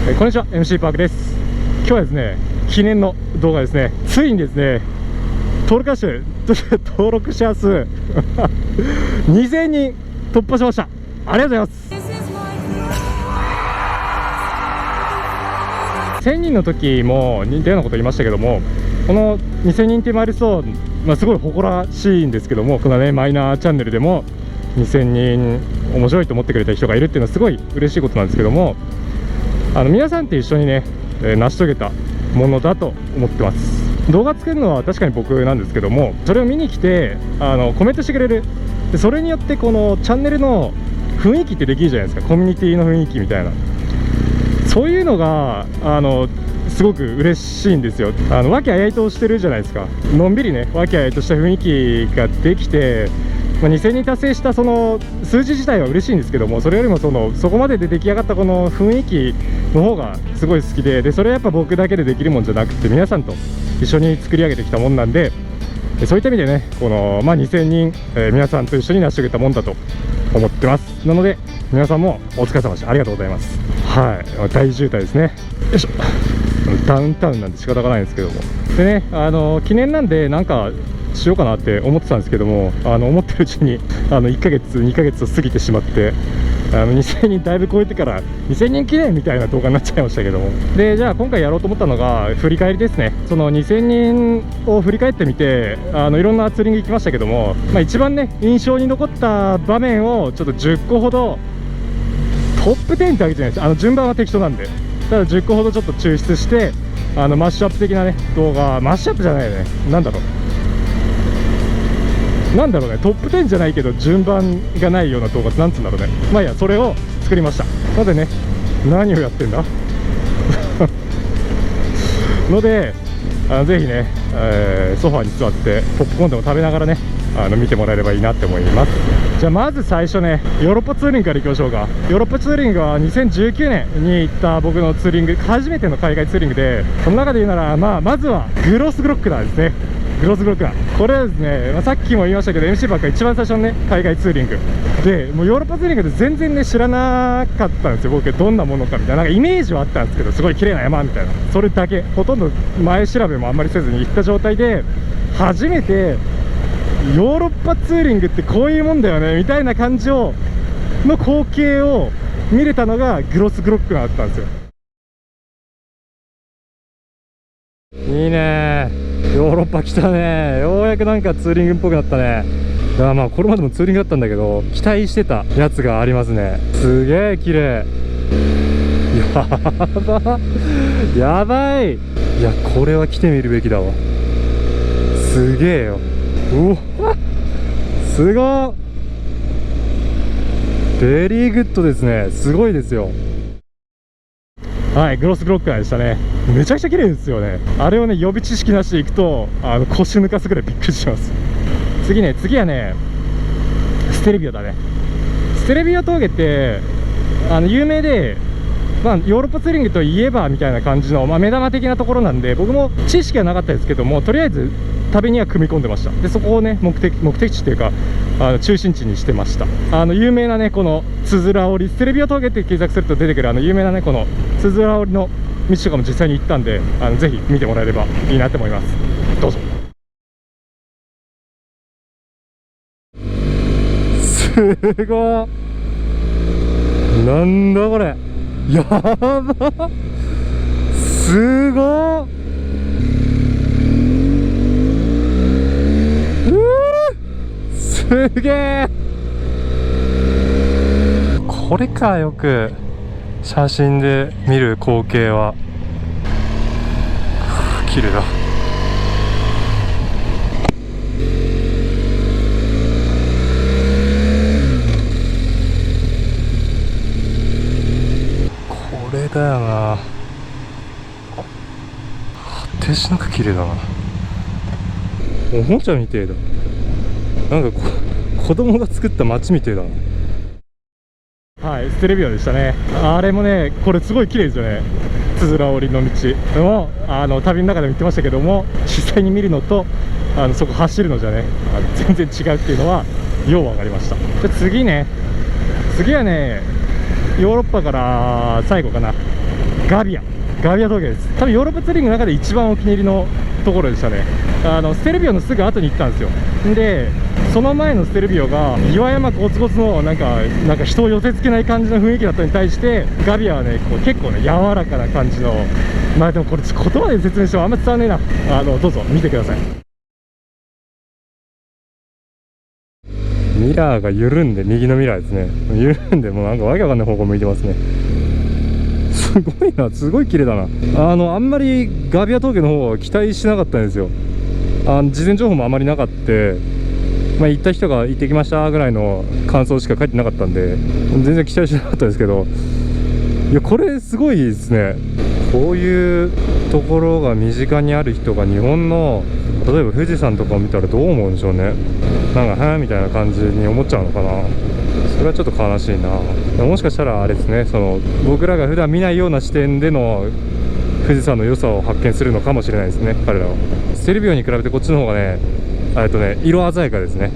こんにちは、MC パークです。今日はですね、記念の動画ですね。ついにですね、登録者数2000人突破しました。ありがとうございます。1000人の時も似たようなこと言いましたけども、この2000人っていうマイルストーン、すごい誇らしいんですけども、このねマイナーチャンネルでも2000人面白いと思ってくれた人がいるっていうのはすごい嬉しいことなんですけども、皆さんって一緒にね、成し遂げたものだと思ってます。動画作るのは確かに僕なんですけども、それを見に来てコメントしてくれる。でそれによってこのチャンネルの雰囲気ってできるじゃないですか。コミュニティの雰囲気みたいな、そういうのがすごく嬉しいんですよ。和気あいあいとしてるじゃないですか。のんびりね和気あいあいとした雰囲気ができて、2000人達成したその数字自体は嬉しいんですけども、それよりもそこまでで出来上がったこの雰囲気の方がすごい好きで、それはやっぱ僕だけでできるもんじゃなくて、皆さんと一緒に作り上げてきたもんなんで、そういった意味でね、この、2000人、皆さんと一緒に成し遂げたもんだと思ってます。なので皆さんもお疲れ様でした。ありがとうございます。はい、大渋滞ですね。よいしょ。ダウンタウンなんで仕方がないんですけども、でね、記念なんでなんかしようかなって思ってたんですけども、思ってるうちに1ヶ月2ヶ月と過ぎてしまって、2000人だいぶ超えてから2000人記念みたいな動画になっちゃいましたけども、でじゃあ今回やろうと思ったのが振り返りですね。その2000人を振り返ってみて、いろんなツーリング行きましたけども、一番ね印象に残った場面をちょっと10個ほどトップ10ってわけじゃないです。順番は適当なんで、ただ10個ほどちょっと抽出して、マッシュアップ的なね動画、マッシュアップじゃないよね、なんだろうね、トップ10じゃないけど順番がないような動画ってなんつうんだろうね。いや、それを作りました。のでね、何をやってんだのでぜひね、ソファーに座ってポップコーンでも食べながらね見てもらえればいいなって思います。じゃあまず最初ね、ヨーロッパツーリングからいきましょうか。ヨーロッパツーリングは2019年に行った僕のツーリング、初めての海外ツーリングで、その中で言うならまずはグロスグロックナーですね。グロスグロックナー、これはですね、さっきも言いましたけど MC バックが一番最初のね海外ツーリングで、もうヨーロッパツーリングで全然ね知らなかったんですよ僕。どんなものかみたいな、なんかイメージはあったんですけど、すごい綺麗な山みたいな、それだけ。ほとんど前調べもあんまりせずに行った状態で、初めてヨーロッパツーリングってこういうもんだよねみたいな感じの光景を見れたのがグロスグロックナーだったんですよ。いいね、ヨーロッパ来たね。ようやくなんかツーリングっぽくなったね。これまでもツーリングだったんだけど、期待してたやつがありますね。すげえ綺麗。やばい。いや、これは来てみるべきだわ。すげえよ。うわ、すごっ。ベリーグッドですね。すごいですよ。はい、グロスグロックナーでしたね。めちゃくちゃ綺麗ですよね。あれをね予備知識なしで行くと腰抜かすぐらいびっくりします。次はねステレビオだね。ステレビオ峠って有名で、ヨーロッパツーリングといえばみたいな感じの、目玉的なところなんで、僕も知識はなかったですけども、とりあえず旅には組み込んでました。でそこをね目的地っていうか中心地にしてました。有名なねこのつづら折り、ステレビオ峠って検索すると出てくる有名なねこのつづら折りの道とかも実際に行ったんで、ぜひ見てもらえればいいなと思います。どうぞ。すごい。なんだこれ、やば。すごい。すげえ。これか、よく写真で見る光景は。綺麗だ。これだよな。果てしなく綺麗だな。おもちゃみてえだ。なんか子供が作った街みてえだな。はい、ステレビオでしたね。あれもね、これすごい綺麗ですよね。つづら折りの道も旅の中でも言ってましたけども、実際に見るのとそこ走るのじゃね全然違うっていうのはよう分かりました。で次はねヨーロッパから最後かな、ガビア峠です。多分ヨーロッパツーリングの中で一番お気に入りのところでしたね。ステルビオのすぐ後に行ったんですよ。でその前のステルビオが岩山ゴツゴツのなんか人を寄せつけない感じの雰囲気だったのに対して、ガビアはねこう結構ね柔らかな感じの、まあでもこれ言葉で説明してもあんま伝わんねえな。どうぞ見てください。ミラーが緩んで、右のミラーですね、緩んでもうなんかわけわかんない方向向いてますね。すごいな、すごい綺麗だな。あんまりガビア峠の方は期待しなかったんですよ。事前情報もあまりなかった。まあ、行った人が行ってきましたぐらいの感想しか書いてなかったんで、全然期待しなかったんですけど、いやこれすごいですね。こういうところが身近にある人が日本の例えば富士山とかを見たらどう思うんでしょうね。なんかみたいな感じに思っちゃうのかな。それはちょっと悲しいな。もしかしたらあれですね、僕らが普段見ないような視点での富士山の良さを発見するのかもしれないですね、彼らは。ステルビオに比べてこっちの方がね、色鮮やかですね。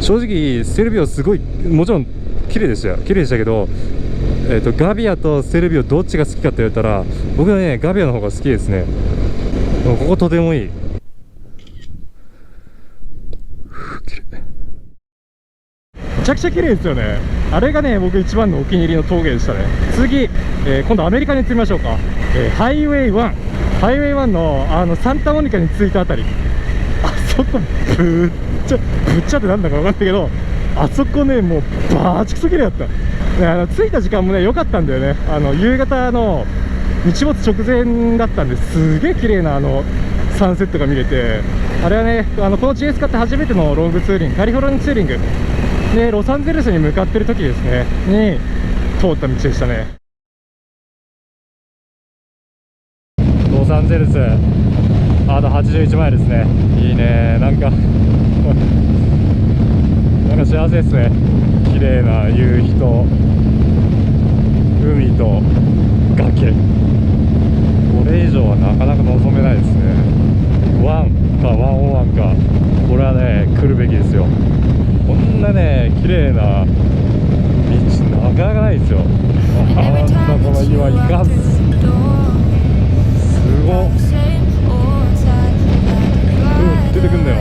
正直ステルビオすごい、もちろん綺麗でしたけど、ガビアとステルビオどっちが好きかって言われたら、僕はねガビアの方が好きですね。こことてもいい。めちゃくちゃ綺麗ですよね。あれがね僕一番のお気に入りの峠でしたね。次、今度アメリカに行ってみましょうか。ハイウェイ1のサンタモニカに着いたあたり、あそこぶっちゃってなんだか分かんないけど、あそこねもうバーチクソ綺麗だった。着いた時間もね良かったんだよね。夕方の日没直前だったんですげえ綺麗なサンセットが見れて、あれはねこの GS 使って初めてのロングツーリング、カリフォルニアツーリングでロサンゼルスに向かってる時ですねに通った道でしたね。ロサンゼルスあと81マイルですね。いいね、なんか幸せですね。綺麗な夕日と海と崖、これ以上はなかなか望めないですね。101か、これはね来るべきですよ。こんなね綺麗な道なかなかないですよ。この岩いかずすごっ。出てくんだよ。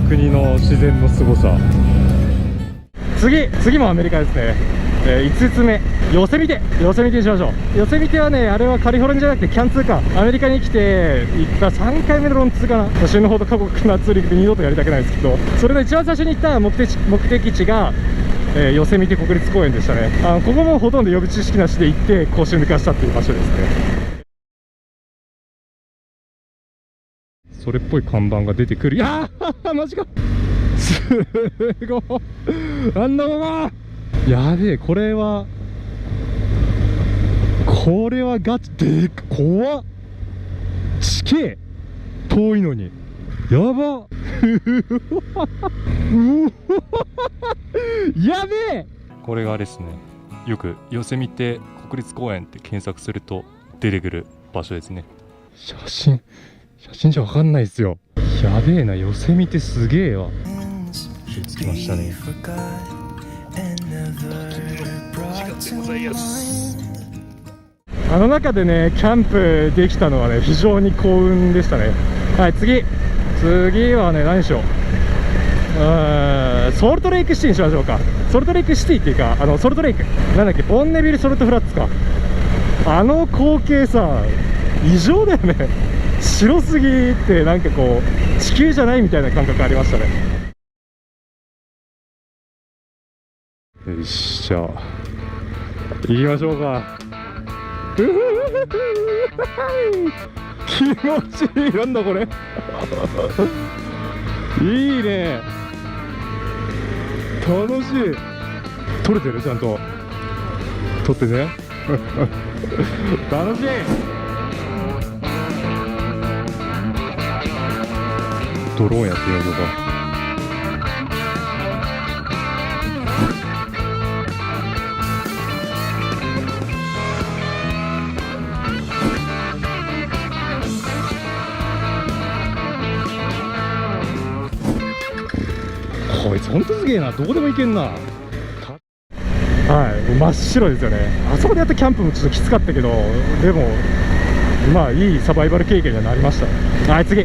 国の自然のすごさ。次もアメリカですね。5つ目ヨセミテにしましょう。ヨセミテはね、あれはカリフォルニアじゃなくてキャンツーか。アメリカに来て行った3回目のロンツーかな。死ぬほど過酷なツーリングで二度とやりたくないですけど、それの一番最初に行った目的地が、ヨセミテ国立公園でしたね。ここもほとんど予備知識なしで行って講習抜かしたっていう場所ですね。それっぽい看板が出てくる。いやーマジか、すごい、あんなものやべえ。これはガチで怖っ。地形遠いのにやばっやべえ。これがあれですね、よくヨセミテ国立公園って検索すると出てくる場所ですね。写真じゃわかんないですよ。やべえな、ヨセミテすげえわ。着きましたね。あの中でねキャンプできたのはね非常に幸運でしたね。はい、次はね何でしょう。ソルトレイクシティにしましょうか。ソルトレイクシティっていうかソルトレイクなんだっけ、ボンネビルソルトフラッツか。あの光景さ異常だよね。白すぎてなんかこう地球じゃないみたいな感覚ありましたね。よし、じゃあ行きましょうか。気持ちいい。なんだこれいいね、楽しい。撮れてる、ちゃんと撮ってね楽しい。ドローンやってみましょうか。こいつほんとすげえな、どこでも行けんな。はい、真っ白ですよね。あそこでやったキャンプもちょっときつかったけど、でもまあいいサバイバル経験にはなりました。はい、次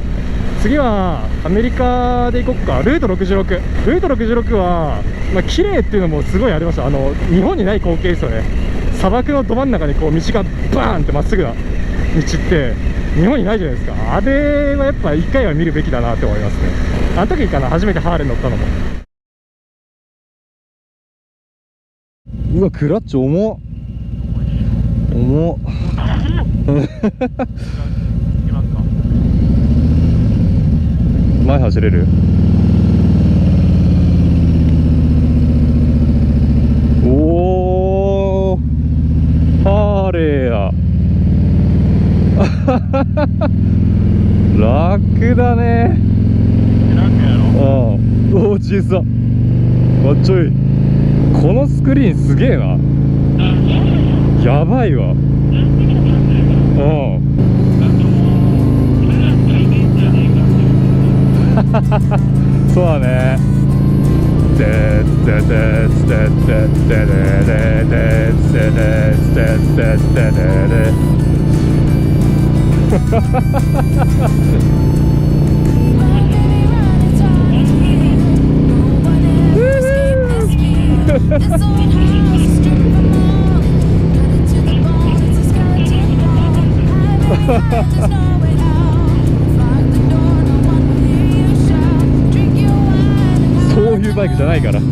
はアメリカで行こっか。ルート66はまあ綺麗っていうのもすごいありました。日本にない光景ですよね。砂漠のど真ん中にこう道がバーンってまっすぐな道って日本にないじゃないですか。あれはやっぱ一回は見るべきだなって思いますね。あの時かな、初めてハーレー乗ったのも。うわ、クラッチ重っ前走れる。おー、ハーレーや楽だね。おお、小さ。わっちょい。このスクリーンすげえな。やばいわ。そうだね。そういうバイクじゃないから。そう。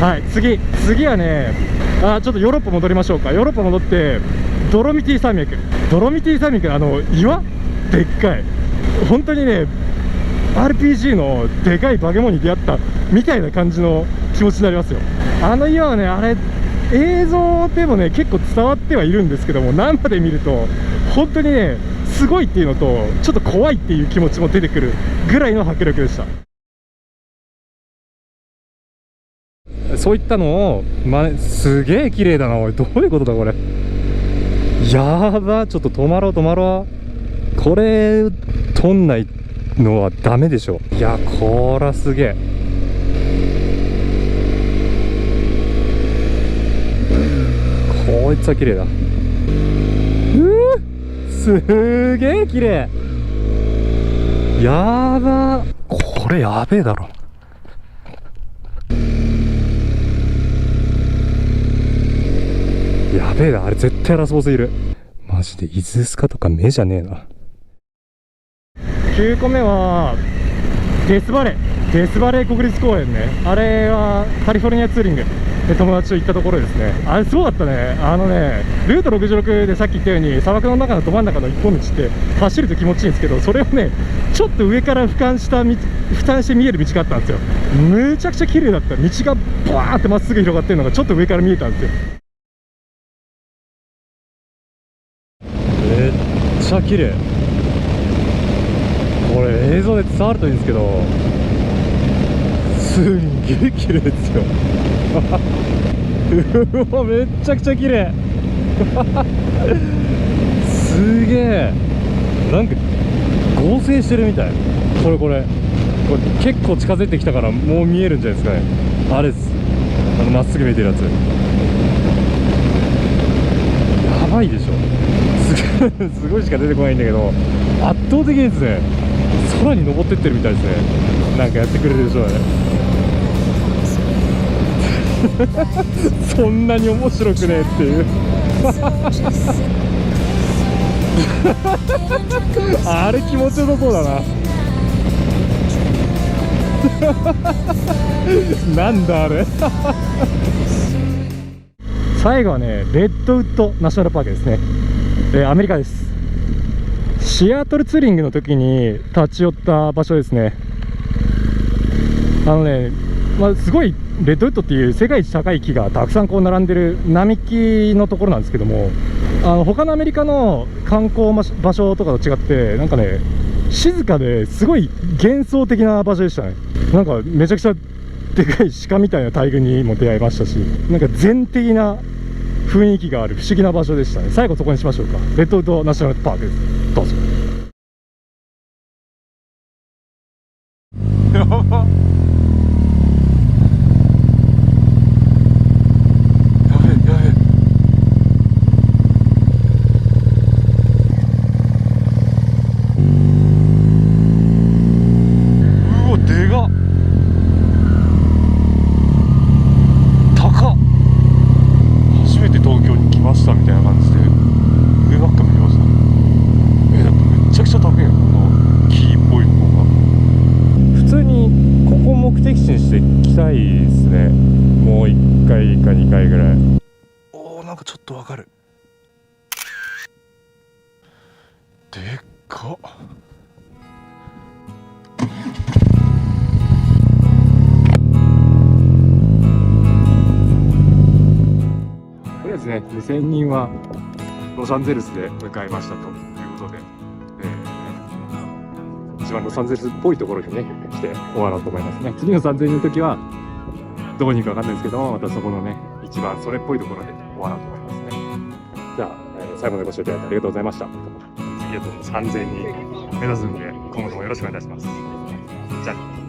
はい、次はね、ちょっとヨーロッパ戻りましょうか。ヨーロッパ戻ってドロミティ山脈の岩でっかい、本当にね RPG のでかい化け物に出会ったみたいな感じの気持ちになりますよ。あの岩はね、あれ映像でもね結構伝わってはいるんですけども、生で見ると本当にねすごいっていうのとちょっと怖いっていう気持ちも出てくるぐらいの迫力でした。そういったのを、すげえ綺麗だな。おい、どういうことだこれ。やば、ちょっと止まろう。これ撮んないのはダメでしょ。いや、こらすげえ。こいつは綺麗だ。すげえ綺麗。やば、これやべえだろ。やべえな、あれ絶対ラスボスいる。マジで伊豆スカとか目じゃねえな。9個目はデスバレー国立公園ね。あれはカリフォルニアツーリングで友達と行ったところですね。あれすごかったね。ルート66でさっき言ったように砂漠の中のど真ん中の一本道って走ると気持ちいいんですけど、それをねちょっと上から俯瞰して見える道があったんですよ。むちゃくちゃ綺麗だった。道がバーってまっすぐ広がってるのがちょっと上から見えたんですよ。めっちゃ綺麗。これ映像で伝わるといいんですけど、すんげえ綺麗ですようわ、めっちゃくちゃ綺麗すげえ、なんか合成してるみたい。これ結構近づいてきたからもう見えるんじゃないですかね。あれです、まっすぐ見えてるやつ。やばいでしょすごいしか出てこないんだけど、圧倒的ですね。空に登ってってるみたいですね。なんかやってくれるでしょうねそんなに面白くねえっていうあれ気持ちよさそうだななんだあれ最後はね、レッドウッドナショナルパークですね。アメリカです。シアトルツーリングの時に立ち寄った場所ですね。すごいレッドウッドっていう世界一高い木がたくさんこう並んでる並木のところなんですけども、他のアメリカの観光場所とかと違って、なんかね、静かですごい幻想的な場所でしたね。なんかめちゃくちゃでかい鹿みたいな大群にも出会いましたし、なんか全的な雰囲気がある不思議な場所でしたね。最後そこにしましょうか。レッドウッドナショナルパークです。どうぞ。やばっ、やべやべ。うわ、でかっ、高っ。初めて東京に来ましたみたいな感じで上ばっか見てました。だってめちゃくちゃ高いよ、この木っぽいのが。普通にここ目的地にして行きたいですね。もう1回か2回ぐらい。おお、なんかちょっとわかる。でっかっ。とりあえずね、2000人はロサンゼルスで迎えましたということで、一番ロサンゼルスっぽいところにね、来て終わろうと思いますね。次の3000人の時は、どこに行くか分かんないですけども、またそこのね、一番それっぽいところで終わろうと思いますね。じゃあ、最後までご視聴いただいてありがとうございました。次は3000人目指すんで、今後ともよろしくお願いいたします。じゃあ。